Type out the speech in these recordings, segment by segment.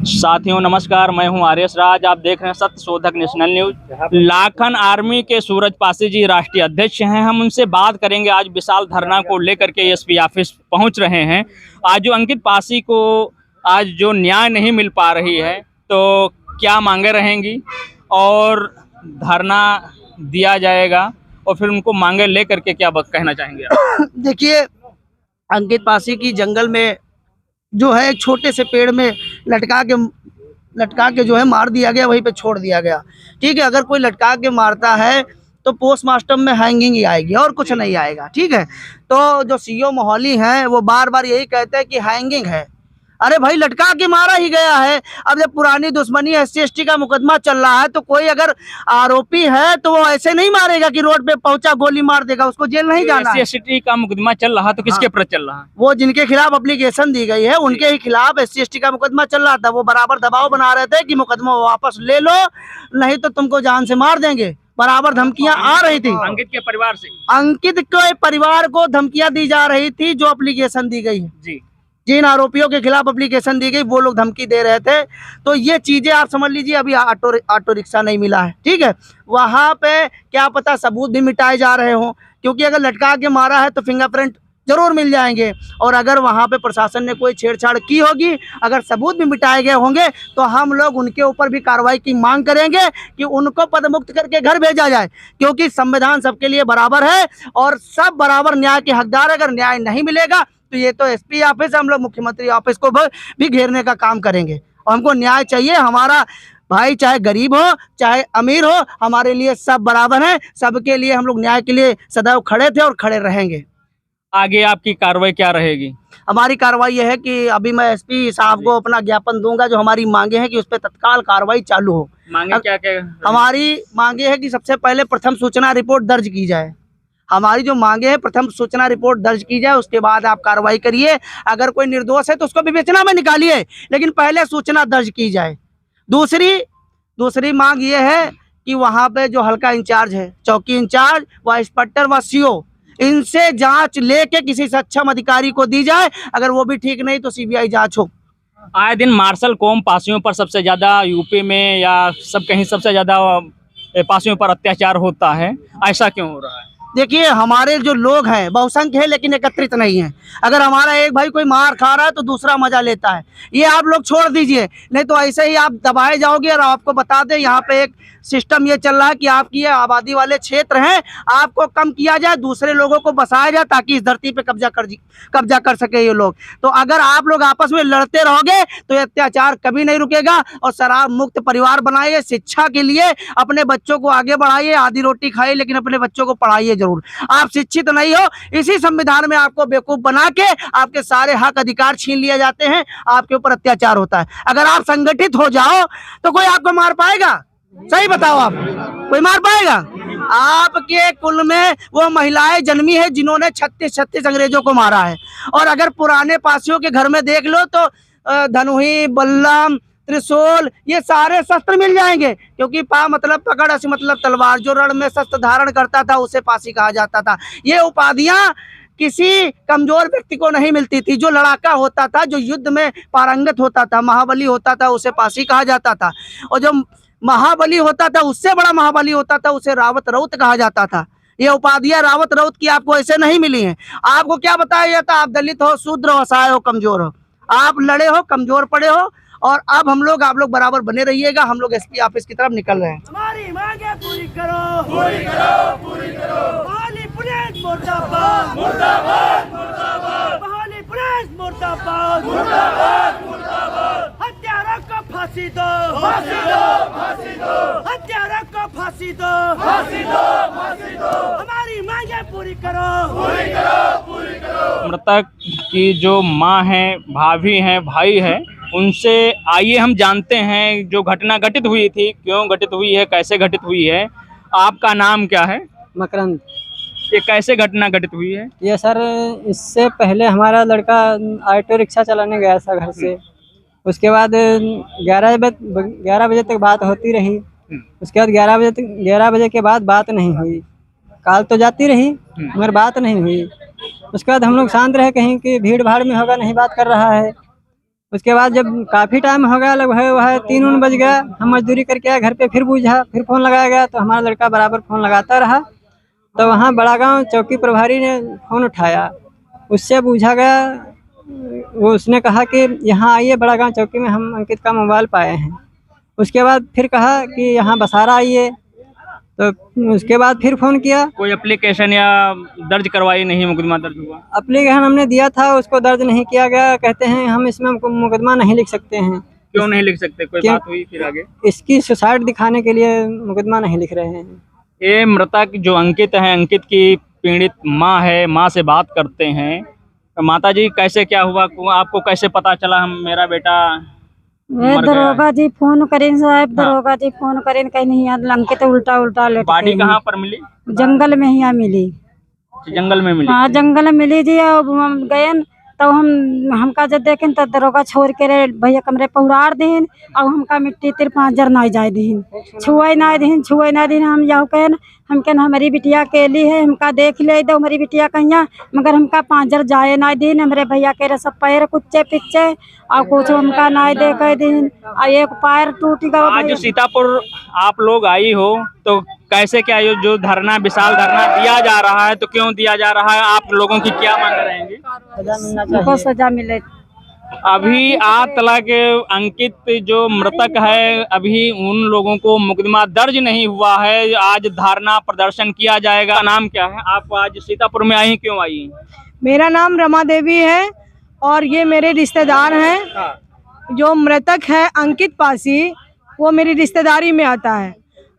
साथियों नमस्कार, मैं हूं आर्यस राज। आप देख रहे हैं सत्य शोधक नेशनल न्यूज। लाखन आर्मी के सूरज पासी जी राष्ट्रीय अध्यक्ष हैं। हम उनसे बात करेंगे। आज विशाल धरना को लेकर के एसपी ऑफिस पहुंच रहे हैं। आज जो अंकित पासी को आज जो न्याय नहीं मिल पा रही है, तो क्या मांगे रहेंगी और धरना दिया जाएगा और फिर उनको मांगे ले करके क्या कहना चाहेंगे आप? देखिए, अंकित पासी की जंगल में जो है एक छोटे से पेड़ में लटका के जो है मार दिया गया, वहीं पे छोड़ दिया गया। ठीक है, अगर कोई लटका के मारता है तो पोस्टमार्टम में हैंगिंग ही आएगी और कुछ नहीं आएगा। ठीक है, तो जो सीओ मोहाली हैं वो बार बार यही कहते हैं कि हैंगिंग है। अरे भाई, लटका के मारा ही गया है। अब जब पुरानी दुश्मनी SC/ST का मुकदमा चल रहा है तो कोई अगर आरोपी है तो वो ऐसे नहीं मारेगा कि रोड पे पहुंचा गोली मार देगा, उसको जेल नहीं जाना है। SC/ST का मुकदमा चल रहा तो किसके ऊपर चल रहा है? वो जिनके खिलाफ एप्लीकेशन दी गई है उनके ही खिलाफ SC/ST का मुकदमा चल रहा था। वो बराबर दबाव बना रहे थे कि मुकदमा वापस ले लो, नहीं तो तुमको जान से मार देंगे। बराबर धमकियां आ रही थी अंकित के परिवार से। अंकित के परिवार को धमकियां दी जा रही थी। जो एप्लीकेशन दी गई है जी, जिन आरोपियों के खिलाफ एप्लीकेशन दी गई वो लोग धमकी दे रहे थे। तो ये चीजें आप समझ लीजिए। अभी ऑटो रिक्शा नहीं मिला है। ठीक है, वहां पे क्या पता सबूत भी मिटाए जा रहे हों, क्योंकि अगर लटका के मारा है तो फिंगरप्रिंट जरूर मिल जाएंगे। और अगर वहां पे प्रशासन ने कोई छेड़छाड़ की होगी, अगर सबूत भी मिटाए गए होंगे, तो हम लोग उनके ऊपर भी कार्रवाई की मांग करेंगे कि उनको पदमुक्त करके घर भेजा जाए, क्योंकि संविधान सबके लिए बराबर है और सब बराबर न्याय के हकदार। अगर न्याय नहीं मिलेगा तो ये तो SP ऑफिस, हम लोग मुख्यमंत्री ऑफिस को भी घेरने का काम करेंगे। और हमको न्याय चाहिए। हमारा भाई चाहे गरीब हो चाहे अमीर हो, हमारे लिए सब बराबर हैं। सबके लिए हम लोग न्याय के लिए सदैव खड़े थे और खड़े रहेंगे। आगे आपकी कार्रवाई क्या रहेगी? हमारी कार्रवाई यह है कि अभी मैं SP साहब को अपना ज्ञापन दूंगा। जो हमारी मांगे हैं कि उस पर तत्काल कार्रवाई चालू हो। मांगे क्या क्या? हमारी मांगे है कि सबसे पहले प्रथम सूचना रिपोर्ट दर्ज की जाए। हमारी जो मांगे हैं, प्रथम सूचना रिपोर्ट दर्ज की जाए, उसके बाद आप कार्रवाई करिए। अगर कोई निर्दोष है तो उसको विवेचना में निकालिए, लेकिन पहले सूचना दर्ज की जाए। दूसरी मांग ये है कि वहाँ पे जो हल्का इंचार्ज है, चौकी इंचार्ज व इंस्पेक्टर व CO, इनसे जांच लेके किसी सक्षम अधिकारी को दी जाए। अगर वो भी ठीक नहीं तो CBI जांच हो। आए दिन मार्शल कौम पासियों पर सबसे ज्यादा यूपी में या सब कहीं सबसे ज्यादा पासियों पर अत्याचार होता है, ऐसा क्यों हो रहा है? देखिए, हमारे जो लोग हैं बहुसंख्य है लेकिन एकत्रित नहीं है। अगर हमारा एक भाई कोई मार खा रहा है तो दूसरा मजा लेता है। ये आप लोग छोड़ दीजिए, नहीं तो ऐसे ही आप दबाए जाओगे। और आपको बता दें, यहाँ पे एक सिस्टम ये चल रहा है कि आपकी ये आबादी वाले क्षेत्र हैं, आपको कम किया जाए, दूसरे लोगों को बसाया जाए, ताकि इस धरती पे कब्जा कर सके ये लोग। तो अगर आप लोग आपस में लड़ते रहोगे तो ये अत्याचार कभी नहीं रुकेगा। और शराब मुक्त परिवार बनाइए, शिक्षा के लिए अपने बच्चों को आगे बढ़ाइए। आधी रोटी खाइए लेकिन अपने बच्चों को पढ़ाइए जरूर। आप शिक्षित नहीं हो, इसी संविधान में आपको बेवकूफ बना के आपके सारे हक अधिकार छीन लिए जाते हैं, आपके ऊपर अत्याचार होता है। अगर आप संगठित हो जाओ तो कोई आपको मार पाएगा? सही बताओ, आप कोई मार पाएगा? आपके कुल में वो महिलाएं जन्मी है जिन्होंने 36 अंग्रेजों को मारा है। और अगर पुराने पासियों के घर में देख लो तो धनुही, बल्लम, त्रिशूल, ये सारे शस्त्र मिल जाएंगे। क्योंकि पा मतलब पकड़, अस मतलब तलवार। जो रण में शस्त्र धारण करता था उसे पासी कहा जाता था। ये उपाधियां किसी कमजोर व्यक्ति को नहीं मिलती थी। जो लड़ाका होता था, जो युद्ध में पारंगत होता था, महाबली होता था, उसे पासी कहा जाता था। और जो महाबली होता था, उससे बड़ा महाबली होता था, उसे रावत रौत कहा जाता था। ये उपाधियां रावत रौत की आपको ऐसे नहीं मिली हैं। आपको क्या बताया जाता? आप दलित हो, शूद्र हो, असहाय हो, कमजोर हो, आप लड़े हो, कमजोर पड़े हो। और अब आप लोग बराबर बने रहिएगा। हम लोग SP ऑफिस की तरफ निकल रहे हैं। हमारी मांगे पूरी करो, पूरी करो, पूरी करो। बहाली पुलिस मुर्दाबाद, मुर्दाबाद, मुर्दाबाद। बहाली पुलिस मुर्दाबाद, मुर्दाबाद, मुर्दाबाद। हत्यारों को फांसी दो, फांसी दो, फांसी दो। हत्यारों को फांसी दो, फांसी दो, फांसी दो। हमारी मांगे पूरी करो, पूरी करो, पूरी करो। मृतक की जो माँ है, भाभी है, भाई है, उनसे आइए हम जानते हैं जो घटना घटित हुई थी, क्यों घटित हुई है, कैसे घटित हुई है। आपका नाम क्या है? मकरंद। ये कैसे घटना घटित हुई है? ये सर, इससे पहले हमारा लड़का ऑटो रिक्शा चलाने गया था घर से। उसके बाद 11 बजे तक बात होती रही। उसके बाद 11 बजे के बाद बात नहीं हुई। कॉल तो जाती रही मगर बात नहीं हुई। उसके बाद हम लोग शांत रहे, कहीं कि भीड़ भाड़ में होगा, नहीं बात कर रहा है। उसके बाद जब काफ़ी टाइम हो गया, लगभग वह 3 बज गया, हम मजदूरी करके आए घर पे, फिर बूझा, फिर फ़ोन लगाया गया तो हमारा लड़का बराबर फ़ोन लगाता रहा। तो वहाँ बड़ा गांव चौकी प्रभारी ने फ़ोन उठाया, उससे पूछा गया, वो उसने कहा कि यहाँ आइए बड़ा गांव चौकी में, हम अंकित का मोबाइल पाए हैं। उसके बाद फिर कहा कि यहाँ बसारा आइए, तो उसके बाद फिर फ़ोन किया। कोई एप्लीकेशन या दर्ज करवाई नहीं, मुकदमा दर्ज हुआ? एप्लीकेशन हमने दिया था, उसको दर्ज नहीं किया गया। कहते हैं हम इसमें मुकदमा नहीं लिख सकते हैं। क्यों नहीं लिख सकते? कोई क्यों? बात हुई फिर आगे? इसकी सुसाइड दिखाने के लिए मुकदमा नहीं लिख रहे हैं। ये मृतक जो अंकित है, अंकित की पीड़ित माँ है, माँ से बात करते हैं। तो माता जी, कैसे क्या हुआ, आपको कैसे पता चला हम मेरा बेटा मर गया? दरोगा जी फोन करें साहब, दरोगा जी फोन करें, कहीं नहीं याद अंकित उल्टा उल्टा लेट बॉडी कहाँ पर मिली? जंगल में ही मिली। जंगल में मिली? हाँ जंगल में मिली जी। अब हम गए तब हमका जब देखें तो दरोगा छोड़ के रे भैया कमरे पर उड़ाड़ दीन, और हमका मिट्टी तिर 5 जर नहीं जाए दीन, छुए ना दीन। हम जाओ कहन हम कहन हमारी बिटिया केली है, हमका देख ले दो हमारी बिटिया कहिया, मगर हमका 5 जर जाए ना दीन। हमारे भैया के सब पैर कुच्चे पिच्चे और कुछ हमका ना दे कह दीन, और एक पैर टूट गया। आज सीतापुर आप लोग आई हो तो कैसे क्या ये जो धरना, विशाल धरना दिया जा रहा है, तो क्यों दिया जा रहा है? आप लोगों की क्या मांग रहेंगी? हमको सजा मिले। अभी आज तला के अंकित जो मृतक है, अभी उन लोगों को मुकदमा दर्ज नहीं हुआ है। आज धरना प्रदर्शन किया जाएगा। नाम क्या है? आप आज सीतापुर में आई, क्यों आई? मेरा नाम रमा देवी है और ये मेरे रिश्तेदार हैं। हाँ। जो मृतक है अंकित पासी, वो मेरी रिश्तेदारी में आता है।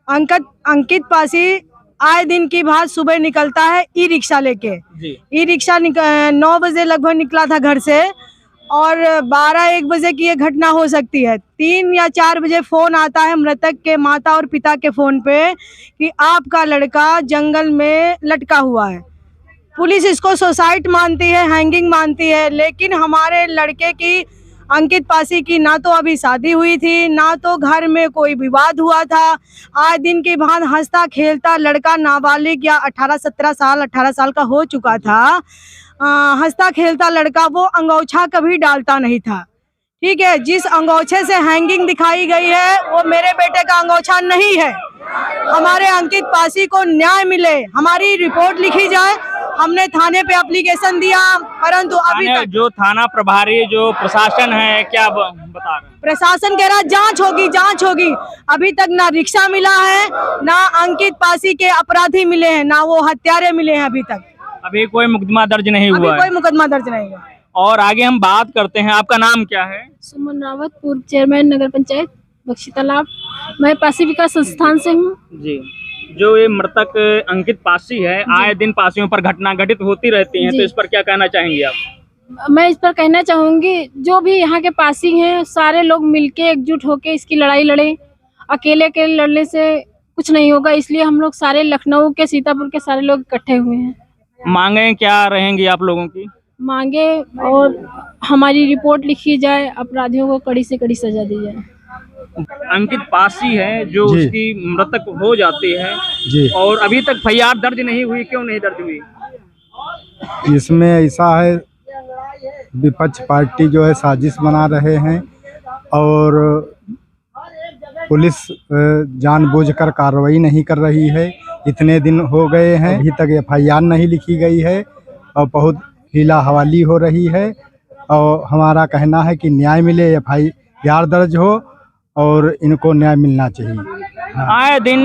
अंकित पासी आए दिन की बात सुबह निकलता है ई रिक्शा लेके। ई रिक्शा 9 बजे लगभग निकला था घर से, और 12-1 बजे की ये घटना हो सकती है। 3 या 4 बजे फ़ोन आता है मृतक के माता और पिता के फ़ोन पे कि आपका लड़का जंगल में लटका हुआ है। पुलिस इसको सुसाइड मानती है, हैंगिंग मानती है, लेकिन हमारे लड़के की, अंकित पासी की, ना तो अभी शादी हुई थी, ना तो घर में कोई विवाद हुआ था। आज दिन के बाद हंसता खेलता लड़का, नाबालिग या 18 साल का हो चुका था, हंसता खेलता लड़का, वो अंगोछा कभी डालता नहीं था। ठीक है, जिस अंगोछे से हैंगिंग दिखाई गई है वो मेरे बेटे का अंगोछा नहीं है। हमारे अंकित पासी को न्याय मिले, हमारी रिपोर्ट लिखी जाए। हमने थाने पे एप्लीकेशन दिया, परंतु अभी तक जो थाना प्रभारी, जो प्रशासन है, क्या बता रहे हैं? प्रशासन कह रहा जांच होगी। अभी तक ना रिक्शा मिला है, ना अंकित पासी के अपराधी मिले हैं, ना वो हत्यारे मिले हैं। अभी तक अभी कोई मुकदमा दर्ज नहीं हुआ है। कोई मुकदमा दर्ज नहीं हुआ। और आगे हम बात करते हैं। आपका नाम क्या है? सुमन रावत, पूर्व चेयरमैन नगर पंचायत बख्शी तालाब। मैं पासी विकास संस्थान से हूँ जी। जो ये मृतक अंकित पासी है, आए दिन पासियों पर घटना घटित होती रहती हैं, तो इस पर क्या कहना चाहेंगे आप? मैं इस पर कहना चाहूंगी, जो भी यहाँ के पासी हैं, सारे लोग मिलके एकजुट होके इसकी लड़ाई लड़े। अकेले के लड़ने से कुछ नहीं होगा, इसलिए हम लोग सारे लखनऊ के, सीतापुर के सारे लोग इकट्ठे हुए हैं। मांगे क्या रहेंगी आप लोगों की? मांगे और हमारी रिपोर्ट लिखी जाए, अपराधियों को कड़ी से कड़ी सजा दी जाए। अंकित पासी है जो उसकी मृतक हो जाती है जी, और अभी तक FIR दर्ज नहीं हुई, क्यों नहीं दर्ज हुई? इसमें ऐसा है, विपक्ष पार्टी जो है साजिश बना रहे हैं, और पुलिस जानबूझकर कार्रवाई नहीं कर रही है। इतने दिन हो गए हैं, अभी तक FIR नहीं लिखी गई है और बहुत हीला हवाली हो रही है। और हमारा कहना है कि न्याय मिले, FIR दर्ज हो और इनको न्याय मिलना चाहिए। आए दिन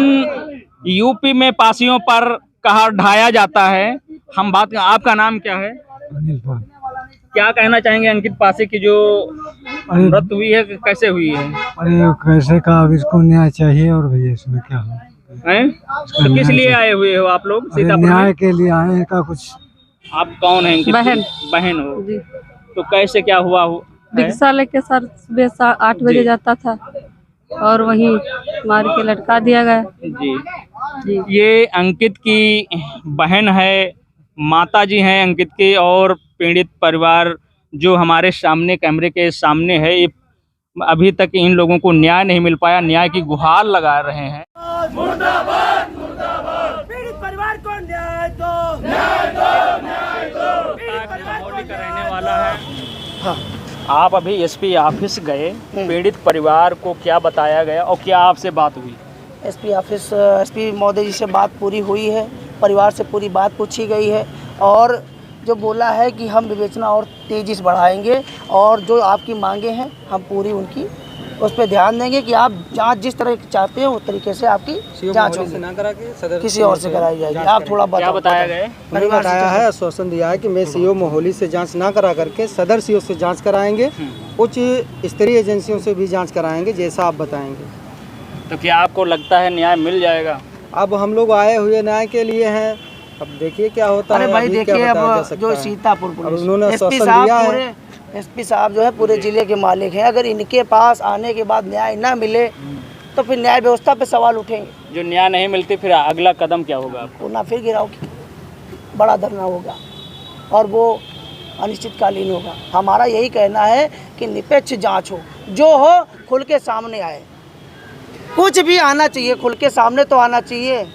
यूपी में पासियों पर कहर ढाया जाता है। हम बात, आपका नाम क्या है? क्या कहना चाहेंगे अंकित पासी की जो मृत्यु हुई है, कैसे हुई है? अरे कैसे का, अब इसको न्याय चाहिए। और भैया इसमें क्या हो हैं? तो किस लिए आए हुए हो आप लोग सीतापुर में? न्याय के लिए आए हैं का कुछ। आप कौन हैं? बहन हो जी। तो कैसे क्या हुआ? रिक्शा लेके सर सुबह 8 बजे जाता था और वहीं मार के लटका दिया गया जी। ये अंकित की बहन है, माता जी हैं अंकित की, और पीड़ित परिवार जो हमारे सामने कैमरे के सामने है, ये अभी तक इन लोगों को न्याय नहीं मिल पाया। न्याय की गुहार लगा रहे हैं। मुर्दाबाद, मुर्दाबाद। पीड़ित परिवार को न्याय दो, न्याय दो, न्याय दो। पीड़ित परिवार को रहने वाला है। हाँ। आप अभी एसपी ऑफिस गए, पीड़ित परिवार को क्या बताया गया और क्या आपसे बात हुई? एसपी महोदय जी से बात पूरी हुई है, परिवार से पूरी बात पूछी गई है और जो बोला है कि हम विवेचना और तेज़ी से बढ़ाएंगे और जो आपकी मांगे हैं हम पूरी उनकी उस पर ध्यान देंगे कि आप जांच जिस तरह की चाहते हो उस तरीके से आपकी जांच होगी, ना करा के किसी और से कराई जाएगी। आप थोड़ा क्या बताया गया? मैंने बताया है, आश्वासन दिया है कि मैं सीओ मोहाली से जांच ना करा करके सदर सीओ से जांच कराएंगे, उच्च स्तरीय एजेंसियों से भी जांच कराएंगे जैसा आप बताएंगे। तो क्या आपको लगता है न्याय मिल जाएगा? अब हम लोग आए हुए न्याय के लिए हैं, अब देखिए क्या होता है। अरे भाई देखिए, अब जो सीतापुर पुलिस एसपी साहब जो है पूरे जिले के मालिक हैं, अगर इनके पास आने के बाद न्याय ना मिले तो फिर न्याय व्यवस्था पे सवाल उठेंगे। जो न्याय नहीं मिलती फिर अगला कदम क्या होगा आपको? ना फिर गिराव की बड़ा धरना होगा और वो अनिश्चितकालीन होगा। हमारा यही कहना है कि निष्पक्ष जांच हो, जो हो खुल के सामने आए, कुछ भी आना चाहिए खुल के सामने तो आना चाहिए।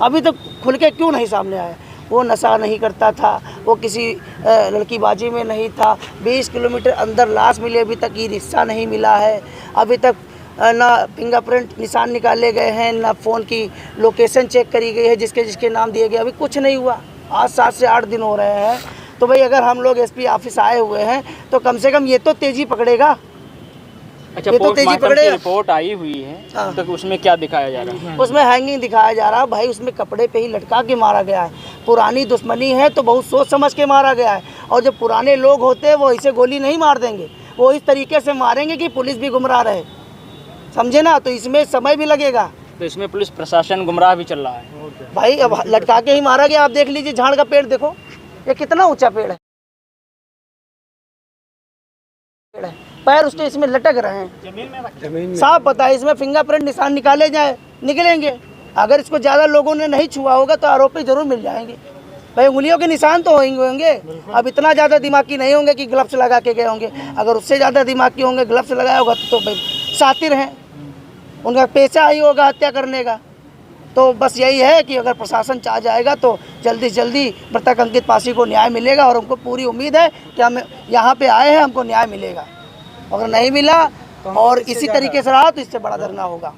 अभी तो खुल के क्यों नहीं सामने आया? वो नशा नहीं करता था, वो किसी लड़कीबाजी में नहीं था, 20 किलोमीटर अंदर लाश मिली, अभी तक ई रिक्शा नहीं मिला है, अभी तक ना फिंगरप्रिंट निशान निकाले गए हैं, ना फ़ोन की लोकेशन चेक करी गई है जिसके नाम दिए गए, अभी कुछ नहीं हुआ। आज 7 से 8 दिन हो रहे हैं। तो भाई अगर हम लोग एसपी ऑफिस आए हुए हैं तो कम से कम ये तो तेज़ी पकड़ेगा। अच्छा, ये तो तेजी पकड़े। रिपोर्ट आई हुई है तो उसमें क्या दिखाया जा रहा है? उसमें हैंगिंग दिखाया जा रहा है भाई, उसमें कपड़े पे ही लटका के मारा गया है। पुरानी दुश्मनी है तो बहुत सोच समझ के मारा गया है, और जो पुराने लोग होते हैं वो ऐसे गोली नहीं मार देंगे, वो इस तरीके से मारेंगे कि पुलिस भी गुमराह रहे, समझे ना? तो इसमें समय भी लगेगा। तो इसमें पुलिस प्रशासन गुमराह भी चल रहा है भाई। अब लटका के ही मारा गया। आप देख लीजिए झाड़ का पेड़ देखो, ये कितना ऊंचा पेड़ है, पैर उसके इसमें लटक रहे हैं, साफ पता है। इसमें फिंगरप्रिंट निशान निकाले जाए निकलेंगे। अगर इसको ज़्यादा लोगों ने नहीं छुआ होगा तो आरोपी जरूर मिल जाएंगे भाई। उंगलियों के निशान तो होंगे। अब इतना ज़्यादा दिमागी नहीं होंगे कि ग्लव्स लगा के गए होंगे। अगर उससे ज़्यादा दिमागी होंगे, ग्लव्स लगाया होगा तो भाई सातिर हैं, उनका पेशा ही होगा हत्या करने का। तो बस यही है कि अगर प्रशासन चाह जाएगा तो जल्दी से जल्दी मृतक अंकित पासी को न्याय मिलेगा, और हमको पूरी उम्मीद है कि हम यहाँ पे आए हैं, हमको न्याय मिलेगा। अगर नहीं मिला और इसी तरीके से रहा तो इससे बड़ा धरना होगा,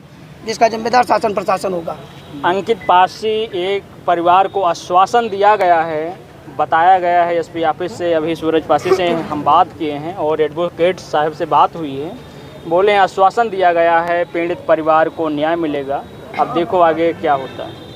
जिसका जिम्मेदार शासन प्रशासन होगा। अंकित पासी एक परिवार को आश्वासन दिया गया है, बताया गया है एसपी ऑफिस से। अभी सूरज पासी से हम बात किए हैं और एडवोकेट साहब से बात हुई है, बोले हैं आश्वासन दिया गया है, पीड़ित परिवार को न्याय मिलेगा। अब देखो आगे क्या होता है।